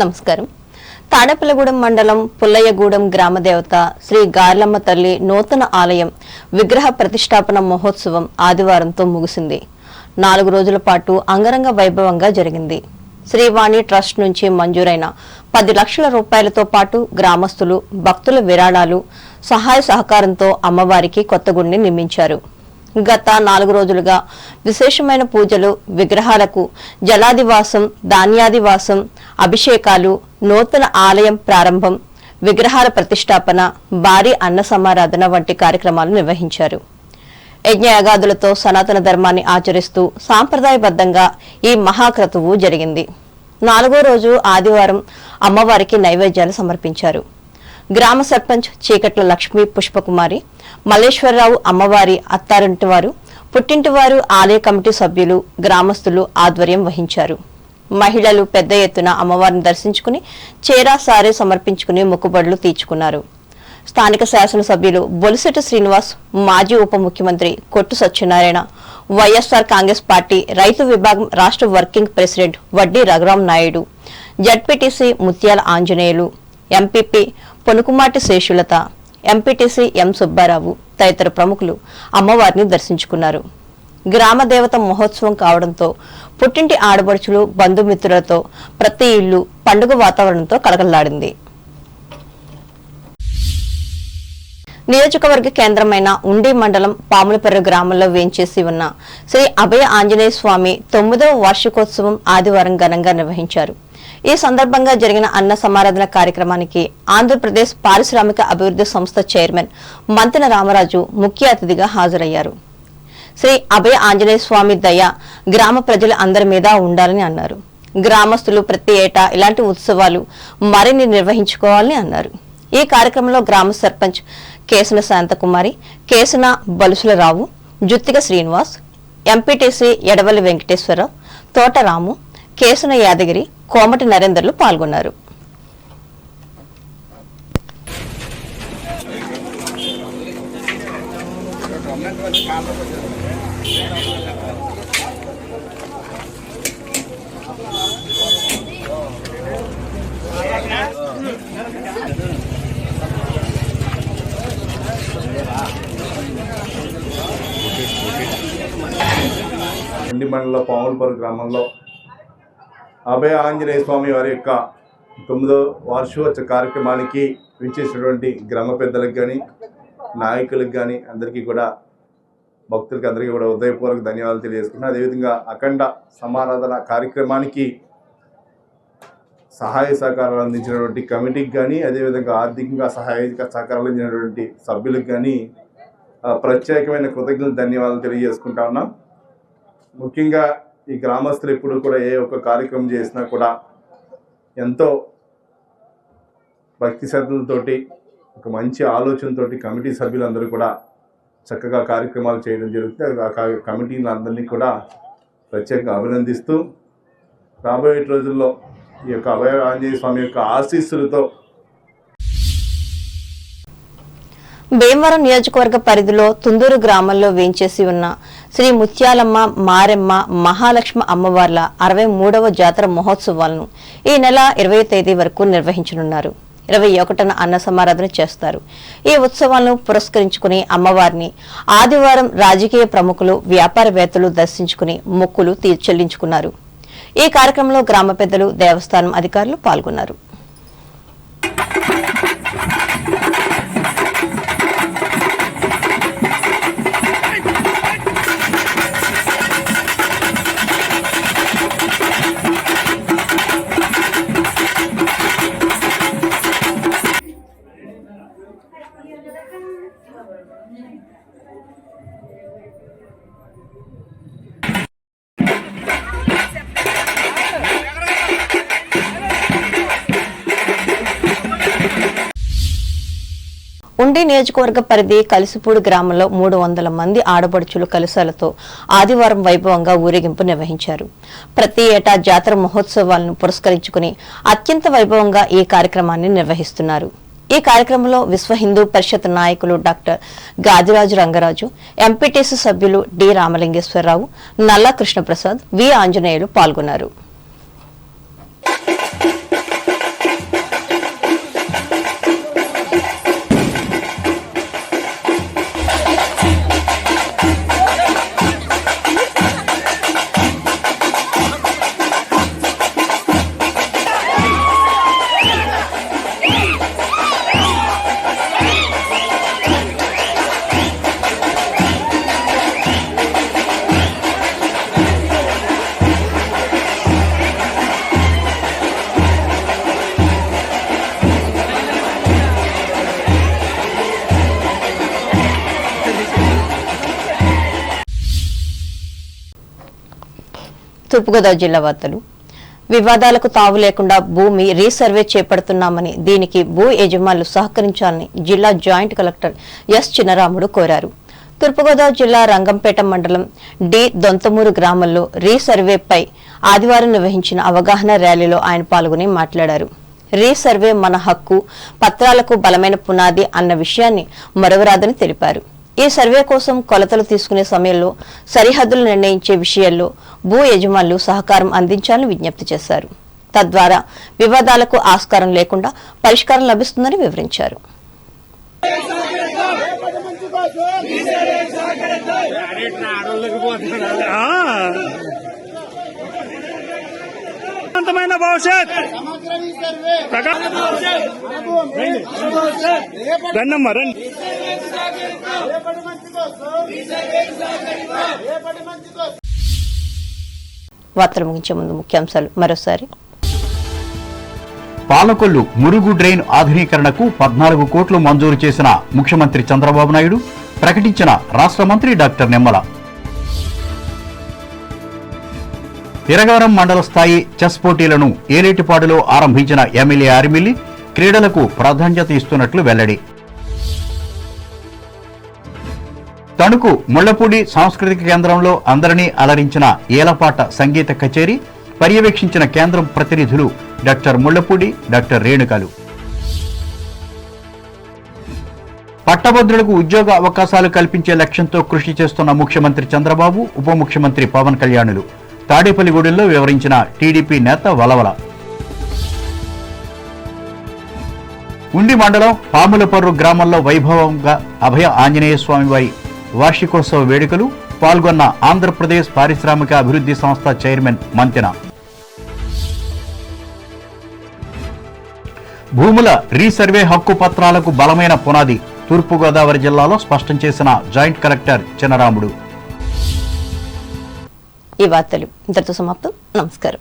నమస్కారం. తాడేపల్లిగూడెం మండలం పుల్లయ్యగూడెం గ్రామ దేవత శ్రీ గార్లమ్మ తల్లి నూతన ఆలయం విగ్రహ ప్రతిష్టాపన మహోత్సవం ఆదివారంతో ముగిసింది. 4 రోజుల పాటు అంగరంగ వైభవంగా జరిగింది. శ్రీవాణి ట్రస్ట్ నుంచి మంజూరైన 10 లక్షల రూపాయలతో పాటు గ్రామస్తులు, భక్తుల విరాళాలు, సహాయ సహకారంతో అమ్మవారికి కొత్త గుడిని నిర్మించారు. గత 4 రోజులుగా విశేషమైన పూజలు, విగ్రహాలకు జలాదివాసం, ధాన్యాదివాసం, అభిషేకాలు, నూతన ఆలయం ప్రారంభం, విగ్రహాల ప్రతిష్టాపన, భారీ అన్న సమారాధన వంటి కార్యక్రమాలు నిర్వహించారు. యజ్ఞయాగాదులతో సనాతన ధర్మాన్ని ఆచరిస్తూ సాంప్రదాయబద్ధంగా ఈ మహాక్రతువు జరిగింది. 4వ రోజు ఆదివారం అమ్మవారికి నైవేద్యాలు సమర్పించారు. గ్రామ సర్పంచ్ చీకట్ల లక్ష్మీ పుష్పకుమారి, మల్లేశ్వరరావు అమ్మవారి అత్తారింటివారు, పుట్టింటివారు, ఆలయ కమిటీ సభ్యులు, గ్రామస్తులు ఆధ్వర్యం వహించారు. మహిళలు పెద్ద ఎత్తున అమ్మవారిని దర్శించుకుని చీరా సారే సమర్పించుకుని మొక్కుబడులు తీర్చుకున్నారు. స్థానిక శాసనసభ్యులు బొలిశెట్టి శ్రీనివాస్, మాజీ ఉప ముఖ్యమంత్రి కొట్టు సత్యనారాయణ, వైఎస్ఆర్ కాంగ్రెస్ పార్టీ రైతు విభాగం రాష్ట్ర వర్కింగ్ ప్రెసిడెంట్ వడ్డీ రఘురాం నాయుడు, జడ్పీటీసీ ముత్యాల ఆంజనేయులు, ఎంపీపీ పొనుకుమాటి శేషులత, ఎంపీటీసీ ఎం సుబ్బారావు తదితర ప్రముఖులు అమ్మవారిని దర్శించుకున్నారు. గ్రామ దేవత మహోత్సవం కావడంతో పుట్టింటి ఆడపడుచులు, బంధుమిత్రులతో ప్రతి ఇల్లు పండుగ వాతావరణంతో కలకల్లాడింది. నియోజకవర్గ కేంద్రమైన ఉండి మండలం పాములపర్రు గ్రామంలో వేంచేసి ఉన్న శ్రీ అభయ ఆంజనేయ స్వామి 9వ వార్షికోత్సవం ఆదివారం ఘనంగా నిర్వహించారు. ఈ సందర్భంగా జరిగిన అన్న సమారాధన కార్యక్రమానికి ఆంధ్రప్రదేశ్ పారిశ్రామిక అభివృద్ధి సంస్థ చైర్మన్ మంతెన రామరాజు ముఖ్య అతిథిగా హాజరయ్యారు. శ్రీ అభయ ఆంజనేయ స్వామి దయ గ్రామ ప్రజల అందరి మీద ఉండాలని అన్నారు. గ్రామస్తులు ప్రతి ఏటా ఇలాంటి ఉత్సవాలు మరిన్ని నిర్వహించుకోవాలని అన్నారు. ఈ కార్యక్రమంలో గ్రామ సర్పంచ్ కేసన శాంతకుమారి, కేసన బలుసులరావు, జుత్తిక శ్రీనివాస్, ఎంపీటీసీ ఎడవల్లి వెంకటేశ్వరరావు, తోటరాము, కేసన యాదగిరి, కోమటి నరేందర్లు పాల్గొన్నారు. ఉండి మండలం పాములపర్రు గ్రామంలో అభయ ఆంజనేయ స్వామి వారి యొక్క 9వ వార్షికోత్సవ కార్యక్రమానికి విచ్చేసినటువంటి గ్రామ పెద్దలకు కానీ, నాయకులకు కానీ, అందరికీ కూడా భక్తులకి అందరికీ కూడా హృదయపూర్వక ధన్యవాదాలు తెలియజేసుకున్నాను. అదేవిధంగా అఖండ సమారాధన కార్యక్రమానికి సహాయ సహకారాలు అందించినటువంటి కమిటీకి కానీ, అదేవిధంగా ఆర్థికంగా సహకారాలు అందించినటువంటి సభ్యులకు కానీ ప్రత్యేకమైన కృతజ్ఞతలు, ధన్యవాదాలు తెలియజేసుకుంటా ఉన్నాం. ముఖ్యంగా ఈ గ్రామస్తులు ఎప్పుడు కూడా ఏ ఒక్క కార్యక్రమం చేసినా కూడా ఎంతో భక్తి శ్రద్ధలతోటి, ఒక మంచి ఆలోచనతోటి కమిటీ సభ్యులందరూ కూడా చక్కగా కార్యక్రమాలు చేయడం జరుగుతుంది. ఆ కమిటీని అందరినీ కూడా ప్రత్యేకంగా అభినందిస్తూ రాబోయే రోజుల్లో ఈ యొక్క అభయ ఆంజనేయ స్వామి యొక్క ఆశీస్సులతో భీమవరం నియోజకవర్గ పరిధిలో తుందూరు గ్రామంలో వేంచేసి ఉన్న శ్రీ ముత్యాలమ్మ, మారెమ్మ, మహాలక్ష్మి అమ్మవార్ల 63వ జాతర మహోత్సవాలను ఈ నెల 20వ తేదీ వరకు నిర్వహించనున్నారు. 21న అన్న సమారాధన చేస్తారు. ఈ ఉత్సవాలను పురస్కరించుకుని అమ్మవారిని ఆదివారం రాజకీయ ప్రముఖులు, వ్యాపారవేత్తలు దర్శించుకుని మొక్కులు చెల్లించుకున్నారు. ఈ కార్యక్రమంలో గ్రామ పెద్దలు, దేవస్థానం అధికారులు పాల్గొన్నారు. ఉండి నియోజకవర్గ పరిధి కలిసిపూడి గ్రామంలో 300 మంది ఆడపడుచులు కలశాలతో ఆదివారం వైభవంగా ఊరేగింపు నిర్వహించారు. ప్రతి ఏటా జాతర మహోత్సవాలను పురస్కరించుకుని అత్యంత వైభవంగా ఈ కార్యక్రమాన్ని నిర్వహిస్తున్నారు. ఈ కార్యక్రమంలో విశ్వ హిందూ పరిషత్ నాయకులు డాక్టర్ గాదిరాజు రంగరాజు, ఎంపీటీసీ సభ్యులు డి రామలింగేశ్వరరావు, నల్లా కృష్ణప్రసాద్, వి ఆంజనేయులు పాల్గొన్నారు. తూర్పుగోదావరి జిల్లా వార్తలు. వివాదాలకు తావు లేకుండా భూమి రీసర్వే చేపడుతున్నామని, దీనికి భూ యజమానులు సహకరించాలని జిల్లా జాయింట్ కలెక్టర్ ఎస్ చిన్నరాముడు కోరారు. తూర్పుగోదావరి జిల్లా రంగంపేట మండలం డి దొంతమూరు గ్రామంలో రీసర్వేపై ఆదివారం నిర్వహించిన అవగాహన ర్యాలీలో ఆయన పాల్గొని మాట్లాడారు. రీసర్వే మన హక్కు, పత్రాలకు బలమైన పునాది అన్న విషయాన్ని మరవరాదని తెలిపారు. ఈ సర్వే కోసం కొలతలు తీసుకునే సమయంలో సరిహద్దులు నిర్ణయించే విషయాల్లో భూ యజమానులు సహకారం అందించాలని విజ్ఞప్తి చేశారు. తద్వారా వివాదాలకు ఆస్కారం లేకుండా పరిష్కారం లభిస్తుందని వివరించారు. వార్తలు ముగించే ముందు ముఖ్యాంశాలు మరోసారి. పాలకొల్లు మురుగు డ్రైన్ ఆధునీకరణకు 14 కోట్లు మంజూరు చేసిన ముఖ్యమంత్రి చంద్రబాబు నాయుడు, ప్రకటించిన రాష్ట్ర మంత్రి డాక్టర్ నిమ్మల. ఇరగారం మండల స్థాయి చెస్ పోటీలను ఏలేటిపాడులో ఆరంభించిన ఎమ్మెల్యే ఆరిమిల్లి క్రీడలకు ప్రాధాన్యత ఇస్తున్నట్లు వెల్లడి. తణుకు ముళ్లపూడి సాంస్కృతిక కేంద్రంలో అందరినీ అలరించిన ఏలపాట సంగీత కచేరీ పర్యవేక్షించిన కేంద్రం ప్రతినిధులు డాక్టర్ ముళ్లపూడి, డాక్టర్ రేణుకలు. పట్టభద్రులకు ఉద్యోగ అవకాశాలు కల్పించే లక్ష్యంతో కృషి చేస్తున్న ముఖ్యమంత్రి చంద్రబాబు, ఉప ముఖ్యమంత్రి పవన్ కళ్యాణులు తాడేపల్లిగూడెంలో వివరించిన టీడీపీ నేత వలవల. ఉండి మండలం పాములపర్రు గ్రామంలో వైభవంగా అభయ ఆంజనేయ స్వామి వారి వార్షికోత్సవ వేడుకలు పాల్గొన్న ఆంధ్రప్రదేశ్ పారిశ్రామిక అభివృద్ధి సంస్థ చైర్మన్ మంతెన. భూముల రీసర్వే హక్కు పత్రాలకు బలమైన పునాది తూర్పుగోదావరి జిల్లాలో స్పష్టం చేసిన జాయింట్ కలెక్టర్ చిన్నరాముడు. ఈ వార్తలు ఇంతటితో సమాప్తం. నమస్కారం.